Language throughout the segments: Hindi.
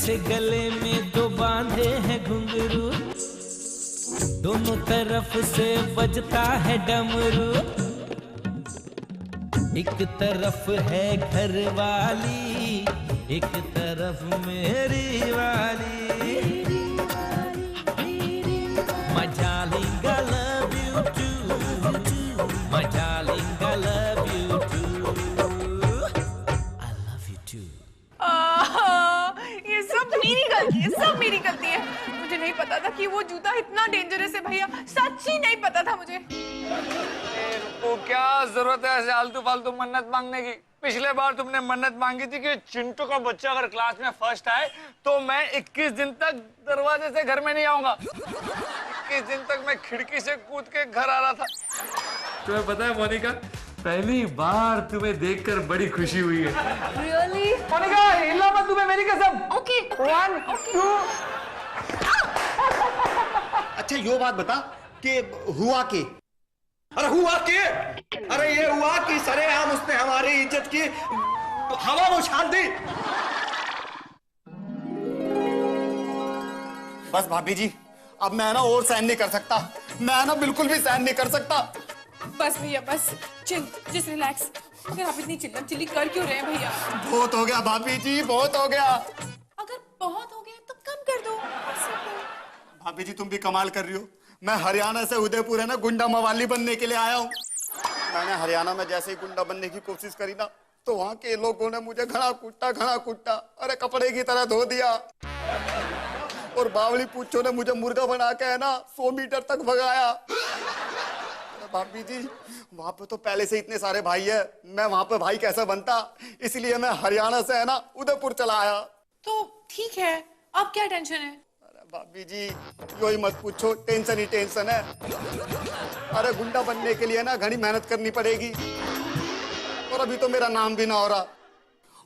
जैसे गले में दो बांधे हैं घुंघरू, दोनों तरफ से बजता है डमरू। एक तरफ है घर वाली, एक तरफ मेरी वाली। My darling, I love you too. My darling, I love you too. I love you too. ये सब मेरी गलती है, सब मेरी गलती है। मुझे नहीं पता था कि वो जूता इतना डेंजरस है भैया, सच ही नहीं पता था मुझे। वो क्या जरूरत है ऐसे आलतू फालतू मन्नत मांगने की? पिछले बार तुमने मन्नत मांगी थी कि चिंटू का बच्चा अगर क्लास में फर्स्ट आए तो मैं 21 दिन तक दरवाजे से घर में नहीं आऊंगा। 21 दिन तक मैं खिड़की से कूद के घर आ रहा था। तुम्हें पता है मोनिका, पहली बार तुम्हें देखकर बड़ी खुशी हुई है। Really? मोनिका हिला मत, तुम्हें मेरी कसम। Okay. 1 2। अच्छा ये बात बता कि हुआ के? अरे हुआ के? अरे ये हुआ कि सरेआम उसने हमारी इज्जत की हवा उछाल दी। बस भाभी जी, अब मैं ना और सहन नहीं कर सकता। मैं ना बिल्कुल भी सहन नहीं कर सकता। बस भैया बस, चिल, जस्ट रिलैक्स। अगर आप इतनी चिल्लम चिल्ली कर क्यों रहे हैं भैया? बहुत हो गया भाभी जी, बहुत हो गया। अगर बहुत हो गया तो कम कर दो। भाभी जी तुम भी कमाल कर रही हो। मैं हरियाणा से उदयपुर है ना गुंडा मवाली बनने के लिए आया हूँ। मैंने हरियाणा में जैसे ही गुंडा बनने की कोशिश करी ना, तो वहाँ के लोगों ने मुझे घड़ा कुट्टा, अरे कपड़े की तरह धो दिया। और बावली पूछो ने मुझे मुर्गा बना के है ना 100 मीटर तक भगाया। भाभी जी वहाँ पे तो पहले से इतने सारे भाई है, मैं वहाँ पे भाई कैसे बनता? इसलिए मैं हरियाणा से है ना उदयपुर चला आया। तो ठीक है, अब क्या टेंशन है? भाभी जी यो ही मत पूछो, टेंशन ही टेंशन है। अरे गुंडा बनने के लिए ना घनी मेहनत करनी पड़ेगी, और अभी तो मेरा नाम भी ना हो रहा।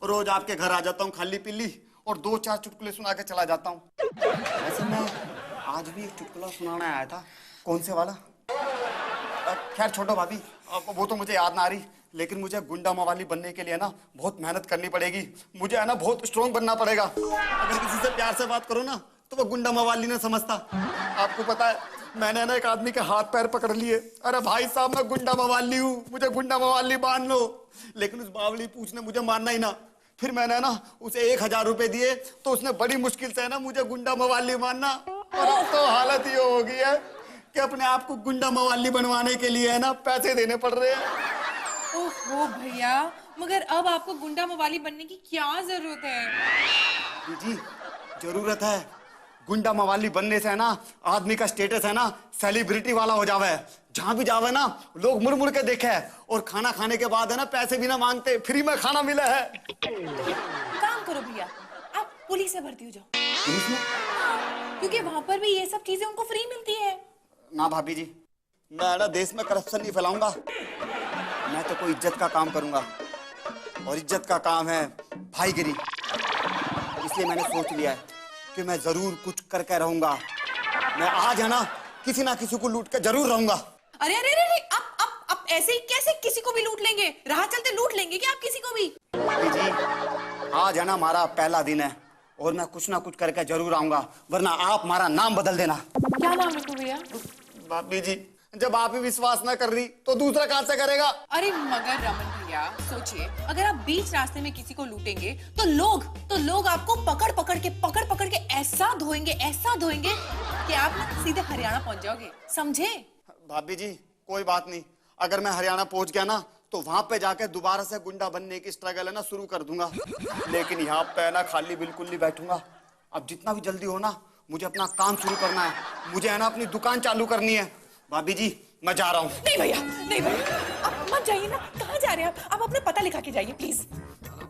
रोज आपके घर आ जाता हूँ खाली पीली, और 2-4 चुटकुले सुना के चला जाता हूँ। ऐसे मैं आज भी एक चुटकुला सुनाने आया था। कौन से वाला? खैर छोड़ो भाभी, वो तो मुझे याद ना आ रही। लेकिन मुझे गुंडा मवाली बनने के लिए ना बहुत मेहनत करनी पड़ेगी। मुझे है ना बहुत स्ट्रॉन्ग बनना पड़ेगा। अगर किसी से प्यार से बात करो ना तो वो गुंडा मवाली नहीं समझता। आपको पता है मैंने ना एक आदमी के हाथ पैर पकड़ लिए। अरे भाई साहब मैं गुंडा मवाली हूँ, मुझे गुंडा मवाली बांध लो। लेकिन उस बावली पूछ ने मुझे मानना ही ना। फिर मैंने ना उसे 1000 रुपए दिए तो उसने बड़ी मुश्किल से ना मुझे गुंडा मवाली मानना। और अब तो हालत ये हो गई है कि अपने आप को गुंडा मवाली बनवाने के लिए है ना पैसे देने पड़ रहे हैं। ओहो भैया, मगर अब आपको गुंडा मवाली बनने की क्या जरूरत है? जी जरूरत है। गुंडा मवाली बनने से है ना आदमी का स्टेटस है ना सेलिब्रिटी वाला हो जावे। जहां भी जावे ना लोग मुड़ मुड़ के देखे, और खाना खाने के बाद है ना पैसे भी ना मांगते, फ्री में खाना मिला है। काम करो भैया, आप पुलिस में भर्ती हो जाओ। पुलिस में? क्योंकि वहां पर भी ये सब चीजें उनको फ्री मिलती है। ना भाभी जी, मैं ना देश में करप्शन नहीं फैलाऊंगा। मैं तो कोई इज्जत का काम करूंगा, और इज्जत का काम है भाईगिरी। इसलिए मैंने सोच लिया है कि मैं जरूर कुछ करके रहूंगा। मैं आज है ना किसी को लूट के जरूर रहूंगा। अरे अरे अरे, आप ऐसे ही कैसे किसी को भी लूट लेंगे? राह चलते लूट लेंगे क्या आप किसी को भी? भाभी जी आज है ना हमारा पहला दिन है, और मैं कुछ ना कुछ करके जरूर आऊंगा, वरना आप हमारा नाम बदल देना। क्या नाम रखूं भैया? भाभी जी जब आप ही विश्वास ना कर रही तो दूसरा कहां से करेगा? अरे मगर रमन भैया सोचिए, अगर आप बीच रास्ते में किसी को लूटेंगे तो लोग आपको पकड़ पकड़ के ऐसा धोएंगे कि आप ना सीधे हरियाणा पहुंच जाओगे, समझे? भाभी जी कोई बात नहीं, अगर मैं हरियाणा पहुंच गया ना तो वहां पे जाके दोबारा से गुंडा बनने की स्ट्रगल है ना शुरू कर दूंगा। लेकिन यहाँ पे ना खाली बिल्कुल नहीं बैठूंगा। अब जितना भी जल्दी हो ना मुझे अपना काम शुरू करना है। मुझे है ना अपनी दुकान चालू करनी है। भाभी जी मैं जा रहा हूँ। नहीं भैया आप मत जाइए ना। कहाँ जा रहे हैं आप? अपना पता लिखा के जाइए प्लीज।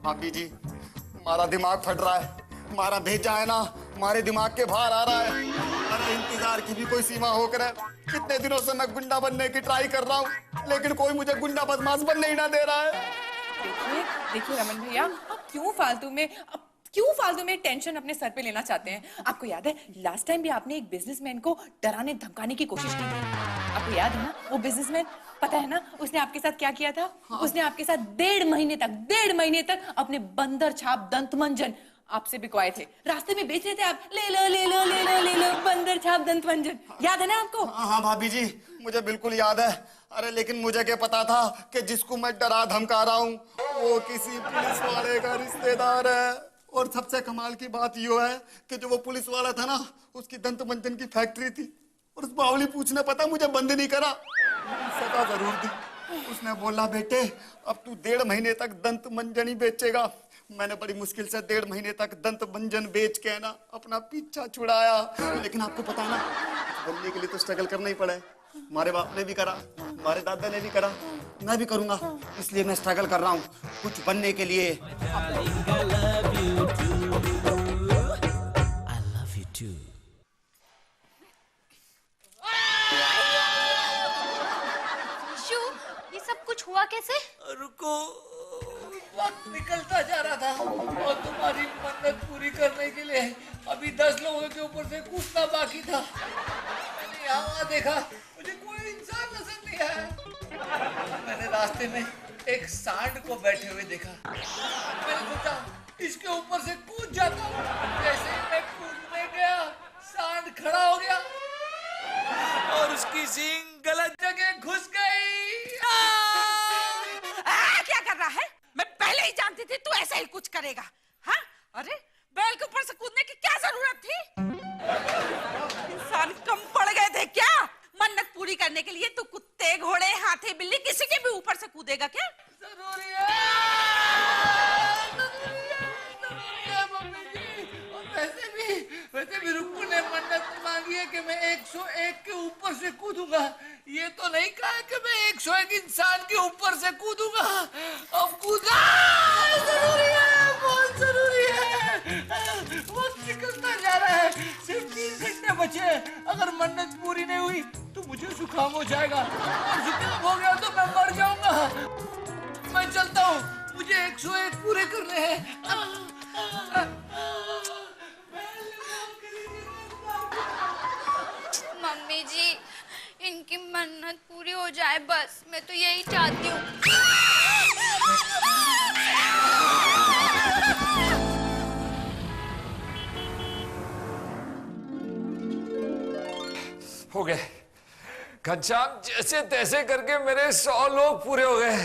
भाभी जी हमारा दिमाग फट रहा है, हमारा भेजा है ना हमारे दिमाग के बाहर आ रहा है। अरे इंतजार की भी कोई सीमा होकर है। कितने दिनों से मैं गुंडा बनने की ट्राई कर रहा हूँ, लेकिन कोई मुझे गुंडा बदमाश बनने ही ना दे रहा है। देखिए रमन भैया, आप क्यों फालतू में टेंशन अपने सर पे लेना चाहते हैं? आपको याद है लास्ट टाइम भी आपने एक बिजनेसमैन को डराने धमकाने की कोशिश की थी। आपको याद है ना वो बिजनेसमैन? पता है ना उसने आपके साथ क्या किया था? हाँ। उसने आपके साथ 1.5 महीने तक अपने बंदर छाप दंतमंजन आपसे बिकवाए थे, रास्ते में बेच रहे थे आप। ले लो ले लो ले लो ले लो, बंदर छाप दंत मंजन, याद है ना आपको? हाँ भाभी जी, मुझे बिल्कुल याद है। अरे लेकिन मुझे क्या पता था कि जिसको मैं डरा धमका रहा हूँ वो किसी पुलिस वाले का रिश्तेदार है। और सबसे कमाल की बात ये है कि जो वो पुलिस वाला था ना, उसकी दंत मंजन की फैक्ट्री थी। और उस बावली पूछ ने पता मुझे बंद नहीं करा, सजा जरूर दी। उसने बोला बेटे अब तू 1.5 महीने तक दंत मंजन ही बेचेगा। मैंने बड़ी मुश्किल से 1.5 महीने तक दंत मंजन बेच के ना अपना पीछा छुड़ाया। लेकिन आपको पता है ना, बनने के लिए तो स्ट्रगल करना ही पड़ा है। हमारे बाप ने भी करा, हमारे दादा ने भी करा, मैं भी करूंगा। इसलिए मैं स्ट्रगल कर रहा हूँ कुछ बनने के लिए। ये सब कुछ हुआ कैसे? रुको, वक्त निकलता जा रहा था और तुम्हारी मन्नत पूरी करने के लिए अभी 10 लोगों के ऊपर से कूदना बाकी था। मैंने यहाँ देखा, मुझे कोई इंसान नजर नहीं आया। मैंने रास्ते में एक सांड को बैठे हुए देखा। मैंने सोचा इसके ऊपर से कूद जाता हूँ। जैसे ही मैं कूदने गया, सांड खड़ा हो गया और उसकी सींग गलत जगह घुस गई। क्या कर रहा है? मैं पहले ही जानती थी तू ऐसा ही कुछ करेगा। हाँ? अरे बैल के ऊपर से कूदने की क्या जरूरत थी? इंसान कम पड़ गए थे क्या? मन्नत पूरी करने के लिए तू कुत्ते, घोड़े, हाथी, बिल्ली किसी के भी ऊपर से कूदेगा क्या? जरूरी है मम्मी जी। और वैसे भी रुक्कू ने मन्नत मांगी है कि मैं 101 के ऊपर से कूदूंगा। ये तो नहीं कहा कि मैं 101 इंसान के ऊपर से कूदूंगा। अब कूदा जरूरी है, बहुत जरूरी है। वक्त निकलता जा रहा है, सिर्फ 3 घंटे बचे हैं। अगर मन्नत पूरी नहीं हुई तो मुझे जुकाम हो जाएगा और जुकाम हो गया तो मैं मर जाऊंगा। मैं चलता हूँ, मुझे 101 पूरे करने हैं। मम्मी जी, इनकी मन्नत पूरी हो जाए बस, मैं तो यही चाहती हूँ। हो गए घनश्याम, जैसे तैसे करके मेरे 100 लोग पूरे हो गए।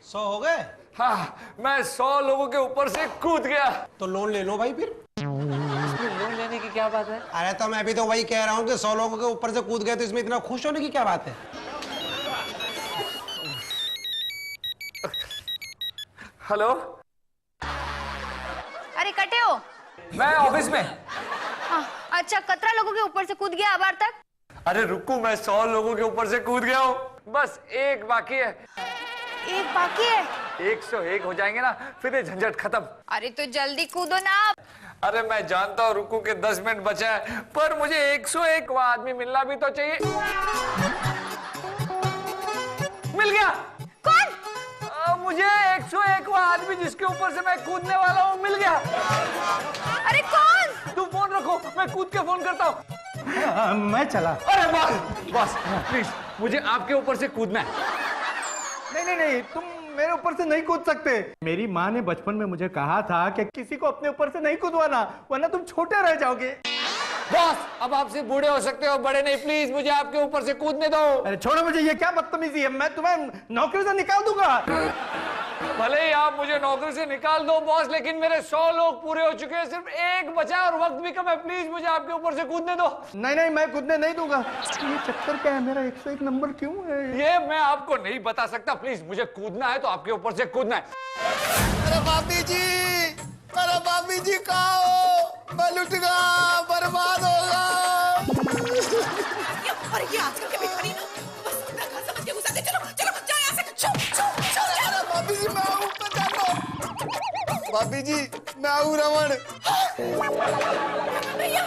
100 हो गए? हाँ, मैं 100 लोगों के ऊपर से कूद गया। तो लोन ले लो भाई फिर। लोन लेने की क्या बात है? अरे तो मैं भी तो वही कह रहा हूँ कि 100 लोगों के ऊपर से कूद गए तो इसमें इतना खुश होने की क्या बात है? हेलो, अरे कटे हो? मैं ऑफिस में। हाँ, अच्छा, 17 लोगों के ऊपर से कूद गया अब तक? अरे रुकू, मैं 100 लोगों के ऊपर से कूद गया हूँ, बस एक बाकी है। एक बाकी है? 101 हो जाएंगे ना, फिर ये झंझट खत्म। अरे तो जल्दी कूदो ना आप। अरे मैं जानता हूँ रुकू के 10 मिनट बचा है, पर मुझे 101 वो आदमी मिलना भी तो चाहिए। मिल गया। कौन? मुझे 101 वो आदमी जिसके ऊपर से मैं कूदने वाला हूँ मिल गया। अरे कौन? तू फोन रखो, मैं कूद के फोन करता हूँ। मैं चला। अरे बॉस, बॉस प्लीज, मुझे आपके ऊपर से कूदना है। नहीं, तुम मेरे ऊपर से नहीं कूद सकते। मेरी माँ ने बचपन में मुझे कहा था कि किसी को अपने ऊपर से नहीं कूदवाना, वरना तुम छोटे रह जाओगे। बॉस, अब आपसे बूढ़े हो सकते हो, बड़े नहीं, प्लीज मुझे आपके ऊपर से कूदने दो। अरे छोड़ो मुझे, ये क्या बदतमीजी है? मैं तुम्हें नौकरी से निकाल दूंगा। भले ही आप मुझे नौकरी से निकाल दो बॉस, लेकिन मेरे 100 लोग पूरे हो चुके हैं, सिर्फ एक बचा और वक्त भी कम है। प्लीज मुझे आपके ऊपर से कूदने दो। नहीं, मैं कूदने नहीं दूंगा। ये चक्कर क्या है? मेरा 101 नंबर क्यों है? ये मैं आपको नहीं बता सकता। प्लीज मुझे कूदना है तो आपके ऊपर से कूदना है। अरे भाभी जी कहाँ हो? मैं लुट गया, बर्बाद होगा। और ये आजकल के भिखारी बस अपना घर समझ के घुसा दे। चलो जाओ यहाँ से। चलो। अरे भाभी जी मैं हूँ, पता। भाभी जी मैं हूँ रमन। भैया,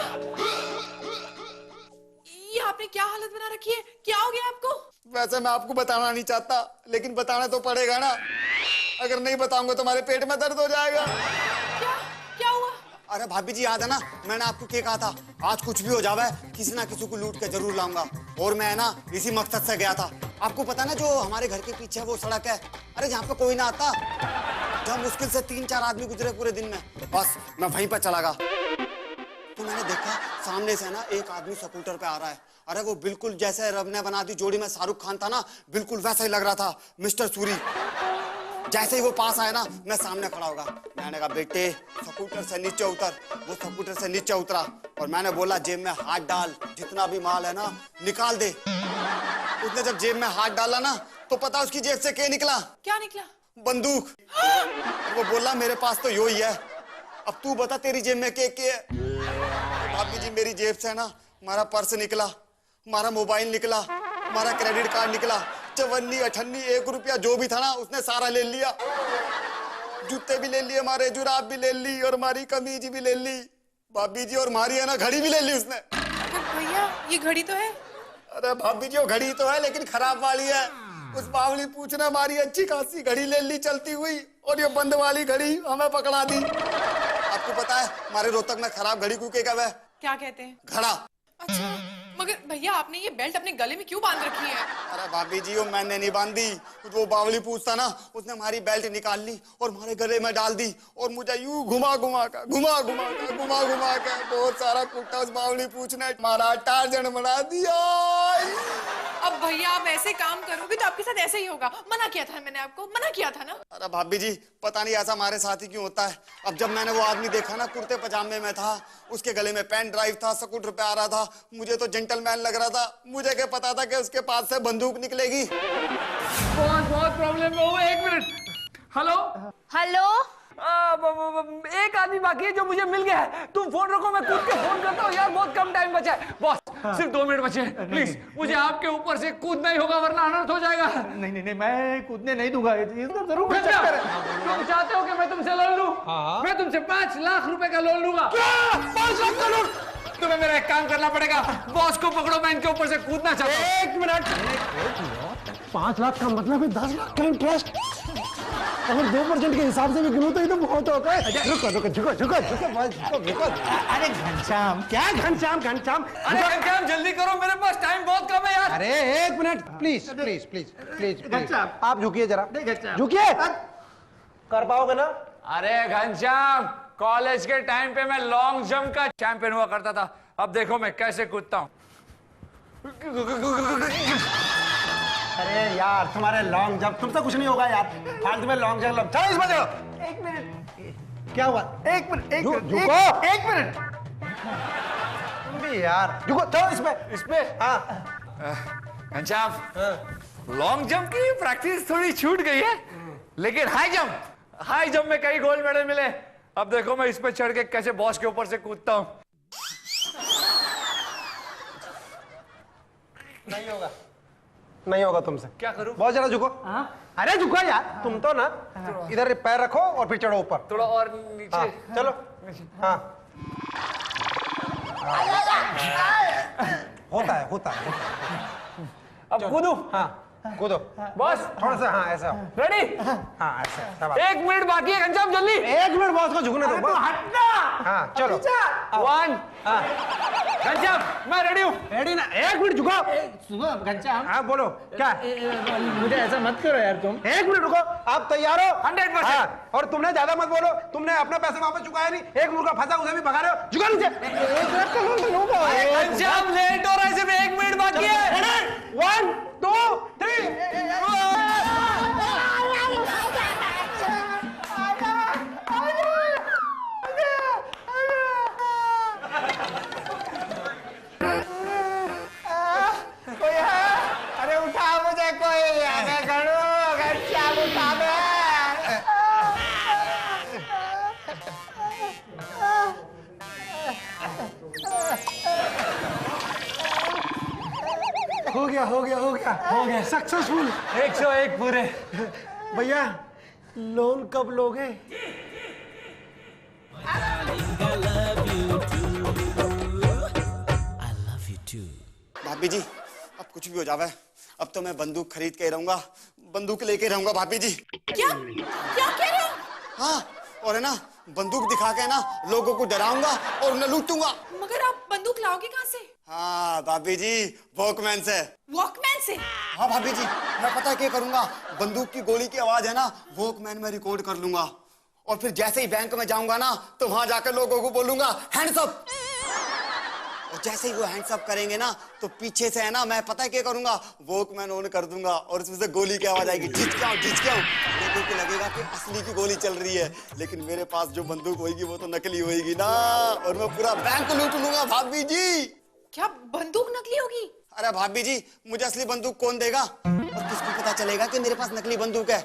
ये आपने क्या हालत बना रखी है? क्या हो गया आपको? वैसे मैं आपको बताना नहीं चाहता, लेकिन बताना तो पड़ेगा ना। अगर नहीं बताऊंगा तो हमारे पेट में दर्द हो जाएगा। क्या हुआ? अरे भाभी जी याद है ना, मैंने आपको क्या कहा था, आज कुछ भी हो जावे किसी ना किसी को लूट के जरूर लाऊंगा। और मैं ना इसी मकसद से गया था। आपको पता ना जो हमारे घर के पीछे वो सड़क है, अरे जहाँ पे कोई ना आता, जहाँ मुश्किल से 3-4 आदमी गुजरे पूरे दिन में। बस मैं वहीं पर चला गया तो मैंने देखा सामने से ना एक आदमी स्कूटर पे आ रहा है। अरे वो बिल्कुल जैसे रब ने बना दी जोड़ी में शाहरुख खान था ना, बिल्कुल वैसा ही लग रहा था, मिस्टर सूरी। जैसे ही वो पास आया ना, मैं सामने खड़ा होगा। मैंने कहा बेटे स्कूटर से नीचे उतर। वो स्कूटर से नीचे उतरा और मैंने बोला जेब में हाथ डाल, जितना भी माल है ना निकाल दे। उसने जब जेब में हाथ डाला ना तो पता उसकी जेब से क्या निकला? क्या निकला? बंदूक। वो बोला मेरे पास तो यो ही है, अब तू बता तेरी जेब में क्या है? भाभी जी मेरी जेब से ना हमारा पर्स निकला, हमारा मोबाइल निकला, हमारा क्रेडिट कार्ड निकला, चवन्नी अठन्नी 1 रुपया जो भी था ना उसने सारा ले लिया। जूते भी ले लिए, हमारे जुराब भी ले ली और हमारी कमीज भी ले ली भाभी जी, और हमारी है ना घड़ी भी ले ली उसने। भैया ये घड़ी तो है। अरे भाभी जी वो घड़ी तो है लेकिन खराब वाली है। उस बावली पूछ ने हमारी अच्छी खासी घड़ी ले ली चलती हुई, और ये बंद वाली घड़ी हमें पकड़ा दी। आपको पता है हमारे रोहतक में खराब घड़ी को क्या है? क्या कहते हैं? घड़ा। अच्छा मगर भैया आपने ये बेल्ट अपने गले में क्यों बांध रखी है? अरे भाभी जी वो मैंने नहीं बांधी, वो बावली पूछता ना उसने हमारी बेल्ट निकाल ली और हमारे गले में डाल दी और मुझे यूं घुमा घुमा कर बहुत सारा कुट्टा उस बावली पूछने हमारा टार्जन बना दिया। अब भैया आप ऐसे काम करोगे तो आपके साथ ऐसे ही होगा। मना किया था मैंने आपको, मना किया था ना। अरे भाभी जी पता नहीं ऐसा हमारे साथ ही क्यों होता है। अब जब मैंने वो आदमी देखा ना कुर्ते पजामे में था, उसके गले में पेन ड्राइव था, स्कूटर पे आ रहा था, मुझे तो जेंटलमैन लग रहा था। मुझे क्या पता था कि उसके पास से बंदूक निकलेगी। बहुत प्रॉब्लम में हूँ। 1 मिनट। हेलो हेलो एक आदमी बाकी है जो मुझे मिल गया है। तुम फोन रखो, मैं कूद के फोन करता हूँ यार, बहुत कम टाइम बचा है। बॉस सिर्फ 2 मिनट बचे हैं, प्लीज मुझे आपके ऊपर से कूदना ही होगा वरना अनर्थ हो जाएगा। नहीं मैं कूदने नहीं दूंगा, ये तो जरूर तुम चाहते हो कि मैं तुमसे लोन लूं? मैं तुमसे 5 लाख रुपए का लोन लूंगा। 5 लाख का लोन? तुम्हें मेरा एक काम करना पड़ेगा, बॉस को पकड़ो, मैं इनके ऊपर से कूदना चाहता हूँ। 1 मिनट। 5 लाख का मतलब है 10 लाख का इंटरेस्ट। अगर 2% के हिसाब से भी गिनो तो ये तो बहुत होता है। रुको। अरे घनश्याम, क्या घनश्याम? अरे घनश्याम जल्दी करो, मेरे पास टाइम बहुत कम है यार। अरे 1 मिनट प्लीज। घनश्याम आप झुकिए जरा, घनश्याम झुकिए। कर पाओगे ना? अरे घनश्याम कॉलेज के टाइम पे मैं लॉन्ग जंप का चैंपियन हुआ करता था, अब देखो मैं कैसे कूदता हूँ। अरे यार तुम्हारे लॉन्ग जंप, तुमसे कुछ नहीं होगा यार, फालतू में लॉन्ग जंप। चलो इसमें जाओ। 1 मिनट। क्या हुआ? 1 मिनट। झुको। 1 मिनट। तुम भी यार झुको। चलो इसमें। हाँ घनश्याम लॉन्ग जंप की प्रैक्टिस थोड़ी छूट गई है, लेकिन हाई जंप में कई गोल्ड मेडल मिले। अब देखो मैं इस पे चढ़ के कैसे बॉस के ऊपर से कूदता हूँ। नहीं होगा तुमसे। क्या करूं? बहुत जरा झुको। अरे झुको यार, तुम तो ना इधर पैर रखो और फिर चढ़ो ऊपर। थोड़ा और नीचे। हाँ, चलो। हाँ होता है। अब कूदूं? हाँ कूदो बॉस। थोड़ा सा। हाँ ऐसा। रेडी? हाँ ऐसा। 1 मिनट बाकी है घनश्याम, जल्दी। 1 मिनट बॉस को झुकने दो। हटना। हाँ चलो। 1। घनश्याम मैं रेडी हूँ। रेडी ना? 1 मिनट झुको। सुनो घनश्याम। हाँ बोलो क्या? मुझे ऐसा मत करो यार तुम। 1 मिनट रुको। आप तैयार हो? 100%। हाँ, और तुमने ज्यादा मत बोलो, तुमने अपना पैसा वापस चुकाया नहीं। 1 मुर्गा फंसा उसे भी भगा रहे हो। झुका नीचे। घनश्याम लेट हो रहा है, सिर्फ 1 मिनट बाकी है। 1 2 3। कोई है? अरे उठा मुझे कोई। मैं करूँ घनश्याम, उठा दे। हो गया सक्सेसफुल। 101 पूरे। भैया लोन कब लोगे? भाभी जी अब कुछ भी हो जावे, अब तो मैं बंदूक खरीद के रहूंगा, बंदूक लेके रहूंगा भाभी जी। क्या कह रहे हो? हाँ और है ना बंदूक दिखा के ना लोगों को डराऊंगा और उन्हें लूटूंगा। मगर आप बंदूक लाओगे कहाँ से? हाँ भाभी जी, वॉकमैन से। वॉकमैन से? हाँ भाभी जी, मैं पता क्या करूंगा, बंदूक की गोली की आवाज है ना, वॉकमैन में रिकॉर्ड कर लूंगा और फिर जैसे ही बैंक में जाऊंगा ना तो वहां जाकर लोगों को बोलूंगा हैंड्स अप, और जैसे ही वो हैंड्स अप करेंगे ना तो पीछे से है ना मैं पता क्या करूंगा, वॉकमैन ऑन कर दूंगा और उसमें से गोली की आवाज आएगी, झिझकाऊं झिझकाऊं, लोगों को लगेगा कि असली की गोली चल रही है, लेकिन मेरे पास जो बंदूक होगी वो तो नकली होगी ना, और मैं पूरा बैंक लूट लूंगा भाभी जी। क्या बंदूक नकली होगी? अरे भाभी जी, मुझे असली बंदूक कौन देगा और किसको पता चलेगा कि मेरे पास नकली बंदूक है?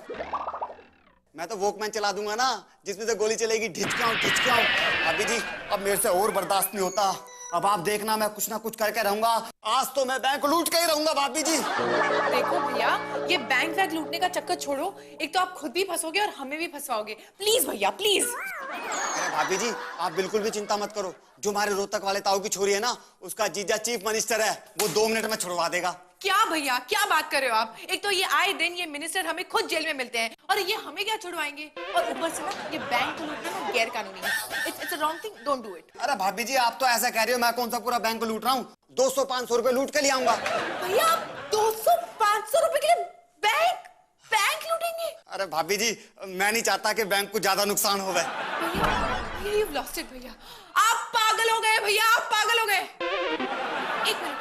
मैं तो वॉकमैन चला दूंगा ना जिसमें से गोली चलेगी, झिझकाऊं झिझकाऊं। भाभी जी अब मेरे से और बर्दाश्त नहीं होता, अब आप देखना मैं कुछ ना कुछ करके रहूंगा, आज तो मैं बैंक लूट के ही रहूंगा भाभी जी। देखो भैया, ये बैंक वैंक लूटने का चक्कर छोड़ो, एक तो आप खुद भी फंसोगे और हमें भी फंसवाओगे, प्लीज भैया प्लीज। अरे भाभी जी आप बिल्कुल भी चिंता मत करो, जो हमारे रोहतक वाले ताऊ की छोरी है ना, उसका जीजा चीफ मिनिस्टर है, वो 2 मिनट में छुड़वा देगा। क्या भैया, क्या बात कर रहे हो आप? एक तो ये आए दिन ये मिनिस्टर हमें खुद जेल में मिलते हैं और ये हमें क्या छुड़वाएंगे, और ऊपर से ना ये बैंक को लूटना ना गैर कानूनी है, it's a wrong thing, don't do it. अरे भाभी जी आप तो ऐसा कह रही हो, मैं कौन सा पूरा बैंक लूट रहा हूँ, 200-500 रुपए लूट के ले आऊंगा। भैया आप 200-500 रुपए के लिए बैंक लूटेंगे? अरे भाभी जी मैं नहीं चाहता कि बैंक को ज्यादा नुकसान हो गए। भैया you've lost it भैया, आप पागल हो गए भैया, आप पागल हो गए। एक मिनट,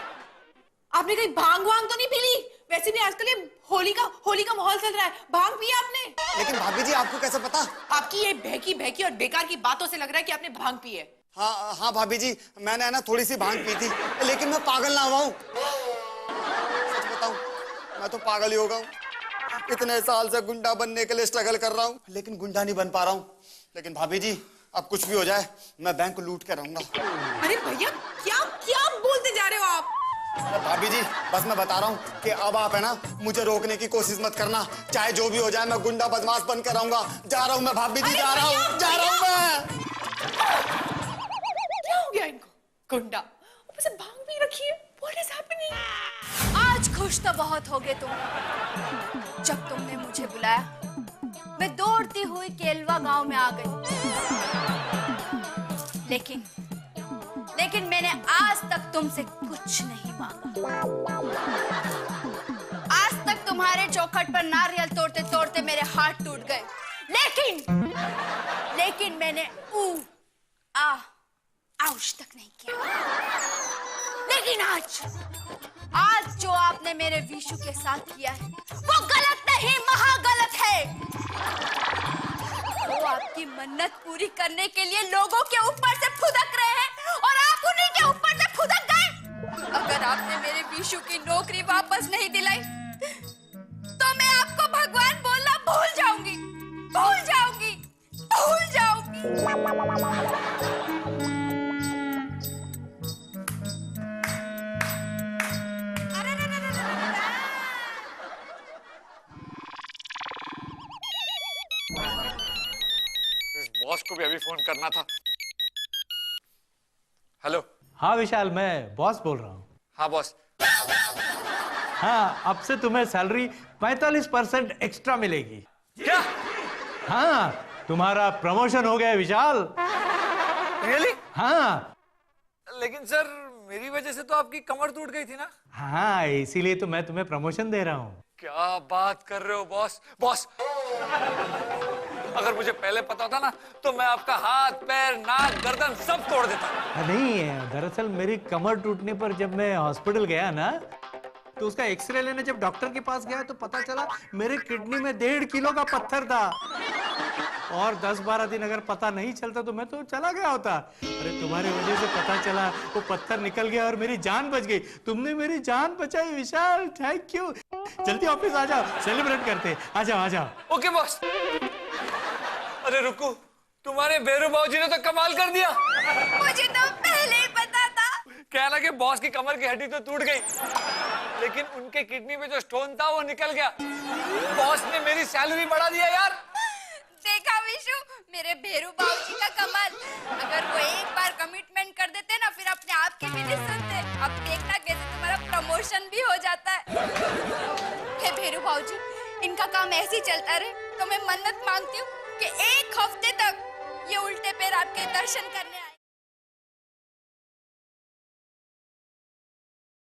आपने कहीं भांग वांग तो नहीं पी ली? वैसे भी आजकल ये होली का माहौल चल रहा है, भांग पिया आपने? लेकिन भाभी जी आपको कैसे पता? आपकी ये बहकी और बेकार की बातों से लग रहा है कि आपने भांग पी है। हाँ भाभी जी मैंने ना थोड़ी सी भांग पी थी, लेकिन मैं पागल ना हुआ हूँ, सच बताऊं मैं तो पागल ही हो गया हूँ। इतने साल से गुंडा बनने के लिए स्ट्रगल कर रहा हूँ, लेकिन गुंडा नहीं बन पा रहा हूँ। लेकिन भाभी जी अब कुछ भी हो जाए मैं बैंक लूट के रहूंगा। अरे भैया क्या बोलते जा रहे हो आप? भाभी जी बस मैं बता रहा हूँ कि अब आप है ना मुझे रोकने की कोशिश मत करना, चाहे जो भी हो जाए मैं गुंडा बदमाश बन के रहूंगा। जा रहा हूँ मैं भाभी जी, जा रहा हूँ मैं। क्या हो गया इनको? गुंडा ऊपर से भांग भी रखी है। What is happening? आज खुश तो बहुत हो गए तुम जब तुमने मुझे बुलाया, मैं दौड़ती हुई केलवा गांव में आ गई, लेकिन मैंने आज तक तुमसे कुछ नहीं मांगा। आज तक तुम्हारे चौखट पर नारियल तोड़ते तोड़ते मेरे हाथ टूट गए, लेकिन मैंने आउश तक नहीं किया। लेकिन आज जो आपने मेरे विशु के साथ किया है वो गलत नहीं, महागलत है। वो आपकी मन्नत पूरी करने के लिए लोगों के ऊपर से फुदक रहे हैं और आप उन्हीं के ऊपर से फुदक गए। अगर आपने मेरे विशु की नौकरी वापस नहीं दिलाई तो मैं आपको भगवान बोलना भूल जाऊंगी। इस बॉस को भी अभी फोन करना था। हेलो। हाँ विशाल, मैं बॉस बोल रहा हूँ। हाँ बॉस। हाँ, अब से तुम्हें सैलरी 45% एक्स्ट्रा मिलेगी। क्या? हाँ, तुम्हारा प्रमोशन हो गया है विशाल। रियली? हाँ। लेकिन सर मेरी वजह से तो आपकी कमर टूट गई थी ना। हाँ, इसीलिए तो मैं तुम्हें प्रमोशन दे रहा हूँ। क्या बात कर रहे हो बॉस? अगर मुझे पहले पता होता ना तो मैं आपका हाथ, पैर, नाक, गर्दन सब तोड़ देता। नहीं, दरअसल मेरी कमर टूटने पर जब मैं हॉस्पिटल गया ना तो उसका एक्सरे लेने जब डॉक्टर के पास गया तो पता चला मेरे किडनी में 1.5 किलो का पत्थर था। और 10-12 दिन अगर पता नहीं चलता तो मैं तो चला गया होता। अरे तुम्हारी वजह से पता चला, वो पत्थर निकल गया और मेरी जान बच गई। तुमने मेरी जान बचाई विशाल, थैंक यू। जल्दी ऑफिस आ जाओ, सेलिब्रेट करते। आ जाओ। Okay boss. अरे रुको, तुम्हारे बेरू बाबूजी ने तो कमाल कर दिया। मुझे तो पहले ही पता था। क्या लगे बॉस की कमर की हड्डी तो टूट गई, लेकिन उनके किडनी में जो स्टोन था वो निकल गया। बॉस ने मेरी सैलरी बढ़ा दिया यार। देखा विशु, मेरे भेरू बाबूजी का कमाल। अगर वो एक बार कमिटमेंट कर देते ना फिर अपने आप की भी नहीं सुनते। अब देखना कैसे तुम्हारा प्रमोशन भी हो जाता है। हे भेरू बाबूजी, इनका काम ऐसे ही चलता रहे तो मैं मन्नत मांगती हूँ कि 1 हफ्ते तक ये उल्टे पैर आपके दर्शन करने आए।